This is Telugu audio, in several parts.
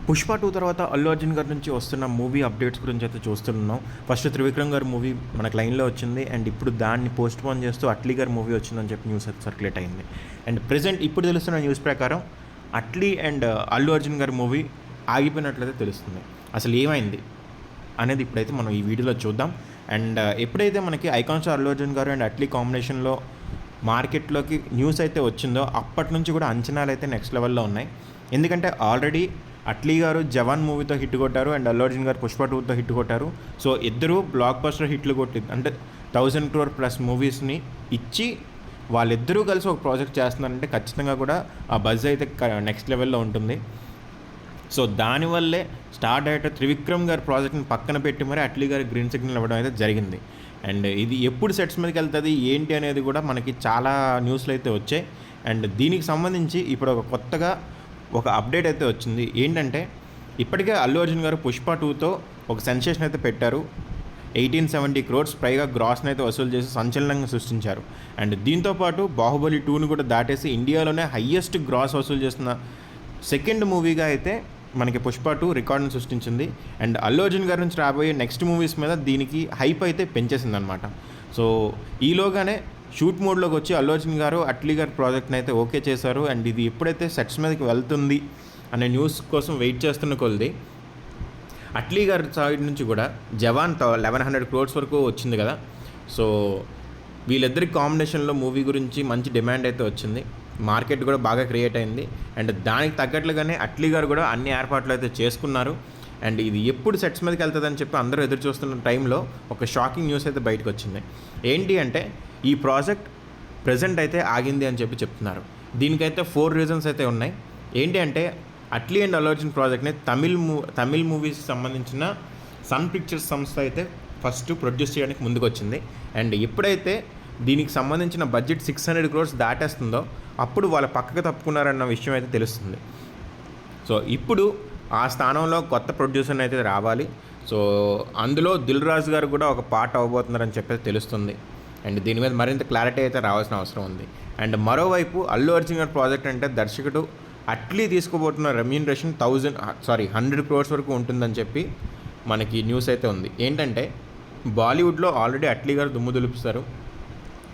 పుష్ప 2 తర్వాత అల్లు అర్జున్ గారి నుంచి వస్తున్న మూవీ అప్డేట్స్ గురించి అయితే చూస్తున్నాం. ఫస్ట్ త్రివిక్రమ్ గారి మూవీ మనకు లైన్లో వచ్చింది. అండ్ ఇప్పుడు దాన్ని పోస్ట్ పోన్ చేస్తూ అట్లీ గారి మూవీ వచ్చిందని చెప్పి న్యూస్ అయితే సర్క్యులేట్ అయింది. అండ్ ప్రెజెంట్ ఇప్పుడు తెలుస్తున్న న్యూస్ ప్రకారం అట్లీ అండ్ అల్లు అర్జున్ గారి మూవీ ఆగిపోయినట్లయితే తెలుస్తుంది. అసలు ఏమైంది అనేది ఇప్పుడైతే మనం ఈ వీడియోలో చూద్దాం. అండ్ ఎప్పుడైతే మనకి ఐకాన్ స్టార్ అల్లు అర్జున్ గారు అండ్ అట్లీ కాంబినేషన్లో మార్కెట్లోకి న్యూస్ అయితే వచ్చిందో అప్పటి నుంచి కూడా అంచనాలు అయితే నెక్స్ట్ లెవెల్లో ఉన్నాయి. ఎందుకంటే ఆల్రెడీ అట్లీ గారు జవాన్ మూవీతో హిట్ కొట్టారు అండ్ అల్లు అర్జున్ గారు పుష్ప 2తో హిట్ కొట్టారు. సో ఇద్దరు బ్లాక్ బస్టర్ హిట్లు కొట్టి అంటే 1000 crore ప్లస్ మూవీస్ని ఇచ్చి వాళ్ళిద్దరూ కలిసి ఒక ప్రాజెక్ట్ చేస్తున్నారంటే ఖచ్చితంగా కూడా ఆ బజ్ అయితే నెక్స్ట్ లెవెల్లో ఉంటుంది. సో దానివల్లే స్టార్ డైరెక్టర్ త్రివిక్రమ్ గారి ప్రాజెక్ట్ని పక్కన పెట్టి మరి అట్లీ గారి గ్రీన్ సిగ్నల్ ఇవ్వడం అయితే జరిగింది. అండ్ ఇది ఎప్పుడు సెట్స్ మీదకి వెళ్తుంది ఏంటి అనేది కూడా మనకి చాలా న్యూస్లు అయితే వచ్చాయి. అండ్ దీనికి సంబంధించి ఇప్పుడు ఒక కొత్తగా ఒక అప్డేట్ అయితే వచ్చింది. ఏంటంటే ఇప్పటికే అల్లు అర్జున్ గారు పుష్ప 2తో ఒక సెన్సేషన్ అయితే పెట్టారు. 1870 crores పైగా గ్రాస్ని అయితే వసూలు చేసి సంచలనంగా సృష్టించారు. అండ్ దీంతోపాటు బాహుబలి 2ను కూడా దాటేసి ఇండియాలోనే హయ్యెస్ట్ గ్రాస్ వసూలు చేస్తున్న సెకండ్ మూవీగా అయితే మనకి పుష్ప 2 రికార్డును సృష్టించింది. అండ్ అల్లు అర్జున్ గారి నుంచి రాబోయే నెక్స్ట్ మూవీస్ మీద దీనికి హైప్ అయితే పెంచేసింది అనమాట. సో ఈలోగానే షూట్ మోడ్లోకి వచ్చి అల్లు అర్జున్ గారు అట్లీ గారి ప్రాజెక్ట్ని అయితే ఓకే చేశారు. అండ్ ఇది ఎప్పుడైతే సెట్స్ మీదకి వెళ్తుంది అనే న్యూస్ కోసం వెయిట్ చేస్తున్న కొలది అట్లీ గారి సైడ్ నుంచి కూడా జవాన్ 1100 crores వరకు వచ్చింది కదా. సో వీళ్ళిద్దరి కాంబినేషన్లో మూవీ గురించి మంచి డిమాండ్ అయితే వచ్చింది. మార్కెట్ కూడా బాగా క్రియేట్ అయింది. అండ్ దానికి తగ్గట్లుగానే అట్లీ గారు కూడా అన్ని ఏర్పాట్లు అయితే చేసుకున్నారు. అండ్ ఇది ఎప్పుడు సెట్స్ మీదకి వెళ్తుందని చెప్పి అందరూ ఎదురు చూస్తున్న టైంలో ఒక షాకింగ్ న్యూస్ అయితే బయటకు వచ్చింది. ఏంటి అంటే ఈ ప్రాజెక్ట్ ప్రజెంట్ అయితే ఆగింది అని చెప్పి చెప్తున్నారు. దీనికైతే 4 reasons అయితే ఉన్నాయి. ఏంటి అంటే అట్లీ అండ్ అల్లు అర్జున్ ప్రాజెక్ట్ని తమిళ్ మూవీస్ సంబంధించిన సన్ పిక్చర్స్ సంస్థ అయితే ఫస్ట్ ప్రొడ్యూస్ చేయడానికి ముందుకు వచ్చింది. అండ్ ఎప్పుడైతే దీనికి సంబంధించిన బడ్జెట్ 600 crores దాటేస్తుందో అప్పుడు వాళ్ళ పక్కకు తప్పుకున్నారన్న విషయం అయితే తెలుస్తుంది. సో ఇప్పుడు ఆ స్థానంలో కొత్త ప్రొడ్యూసర్ని అయితే రావాలి. సో అందులో దిల్ రాజు గారు కూడా ఒక పార్ట్ అవ్వబోతున్నారని చెప్పేసి తెలుస్తుంది. అండ్ దీని మీద మరింత క్లారిటీ అయితే రావాల్సిన అవసరం ఉంది. అండ్ మరోవైపు అల్లు అర్జున్ గారి ప్రాజెక్ట్ అంటే దర్శకుడు అట్లీ తీసుకోబోతున్న రెమ్యూనరేషన్ 100 crores వరకు ఉంటుందని చెప్పి మనకి న్యూస్ అయితే ఉంది. ఏంటంటే బాలీవుడ్లో ఆల్రెడీ అట్లీ గారు దుమ్ము దులుపుస్తారు.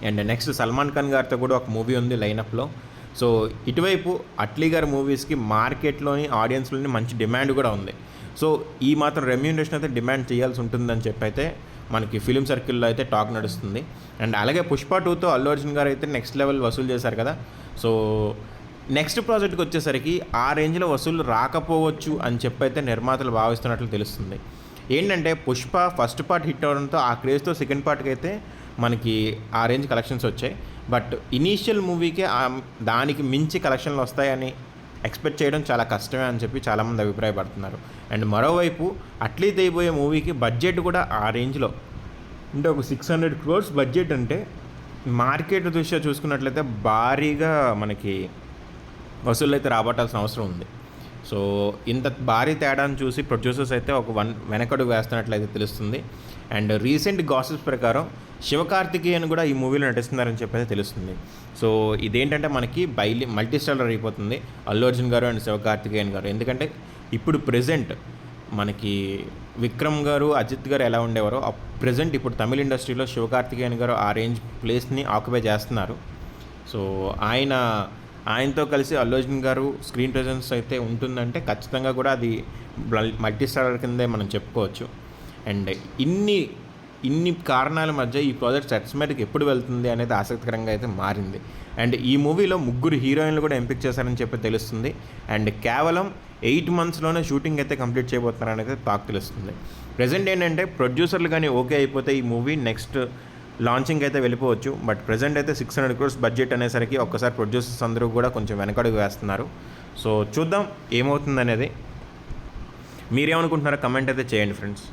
అండ్ నెక్స్ట్ సల్మాన్ ఖాన్ గారితో కూడా ఒక మూవీ ఉంది లైనప్లో. సో ఇటువైపు అట్లీ గారి మూవీస్కి మార్కెట్లోని ఆడియన్స్లోని మంచి డిమాండ్ కూడా ఉంది. సో ఈ మాత్రం రెమ్యూనరేషన్ అయితే డిమాండ్ చేయాల్సి ఉంటుందని చెప్పి అయితే మనకి ఫిలిం సర్కిల్లో అయితే టాక్ నడుస్తుంది. అండ్ అలాగే పుష్ప 2తో అల్లు అర్జున్ గారు అయితే నెక్స్ట్ లెవెల్ వసూలు చేశారు కదా. సో నెక్స్ట్ ప్రాజెక్ట్కి వచ్చేసరికి ఆ రేంజ్లో వసూలు రాకపోవచ్చు అని చెప్పి అయితే నిర్మాతలు భావిస్తున్నట్లు తెలుస్తుంది. ఏంటంటే పుష్ప ఫస్ట్ పార్ట్ హిట్ అవడంతో ఆ క్రేజ్తో సెకండ్ పార్ట్కి అయితే మనకి ఆ రేంజ్ కలెక్షన్స్ వచ్చాయి. బట్ ఇనీషియల్ మూవీకే దానికి మించి కలెక్షన్లు వస్తాయని ఎక్స్పెక్ట్ చేయడం చాలా కష్టమే అని చెప్పి చాలామంది అభిప్రాయపడుతున్నారు. అండ్ మరోవైపు అట్లీ తీయబోయే మూవీకి బడ్జెట్ కూడా ఆ రేంజ్లో అంటే ఒక 600 crores బడ్జెట్ అంటే మార్కెట్ దృష్ట్యా చూసుకున్నట్లయితే భారీగా మనకి వసూళ్ళు అయితే రాబట్టాల్సిన అవసరం ఉంది. సో ఇంత భారీ తేడాను చూసి ప్రొడ్యూసర్స్ అయితే ఒక వెనకడుగు వేస్తున్నట్లయితే తెలుస్తుంది. అండ్ రీసెంట్ గాసిప్స్ ప్రకారం శివకార్తికేయన్ కూడా ఈ మూవీలో నటిస్తున్నారని చెప్పేసి తెలుస్తుంది. సో ఇదేంటంటే మనకి మల్టీ స్టారర్ అయిపోతుంది అల్లు అర్జున్ గారు అండ్ శివకార్తికేయన్ గారు. ఎందుకంటే ఇప్పుడు ప్రెజెంట్ మనకి విక్రమ్ గారు అజిత్ గారు ఎలా ఉండేవారో ప్రెజెంట్ ఇప్పుడు తమిళ ఇండస్ట్రీలో శివకార్తికేయన్ గారు ఆ రేంజ్ ప్లేస్ని ఆక్యుపై చేస్తున్నారు. సో ఆయనతో కలిసి అల్లు అర్జున్ గారు స్క్రీన్ ప్రెజెన్స్ అయితే ఉంటుందంటే ఖచ్చితంగా కూడా అది మల్టీ స్టారర్ కిందే మనం చెప్పుకోవచ్చు. అండ్ ఇన్ని కారణాల మధ్య ఈ ప్రాజెక్ట్ సెట్స్ మీదకి ఎప్పుడు వెళ్తుంది అనేది ఆసక్తికరంగా అయితే మారింది. అండ్ ఈ మూవీలో 3 హీరోయిన్లు కూడా ఎంపిక చేశారని చెప్పి తెలుస్తుంది. అండ్ కేవలం 8 monthsలోనే షూటింగ్ అయితే కంప్లీట్ చేయబోతున్నారని అయితే టాక్ తెలుస్తుంది. ప్రజెంట్ ఏంటంటే ప్రొడ్యూసర్లు కానీ ఓకే అయిపోతే ఈ మూవీ నెక్స్ట్ లాంచింగ్ అయితే వెళ్ళిపోవచ్చు. బట్ ప్రజెంట్ అయితే 600 crores బడ్జెట్ అనేసరికి ఒక్కసారి ప్రొడ్యూసర్స్ అందరూ కూడా కొంచెం వెనకడుగు వేస్తున్నారు. సో చూద్దాం ఏమవుతుంది అనేది. మీరేమనుకుంటున్నారో కమెంట్ అయితే చేయండి ఫ్రెండ్స్.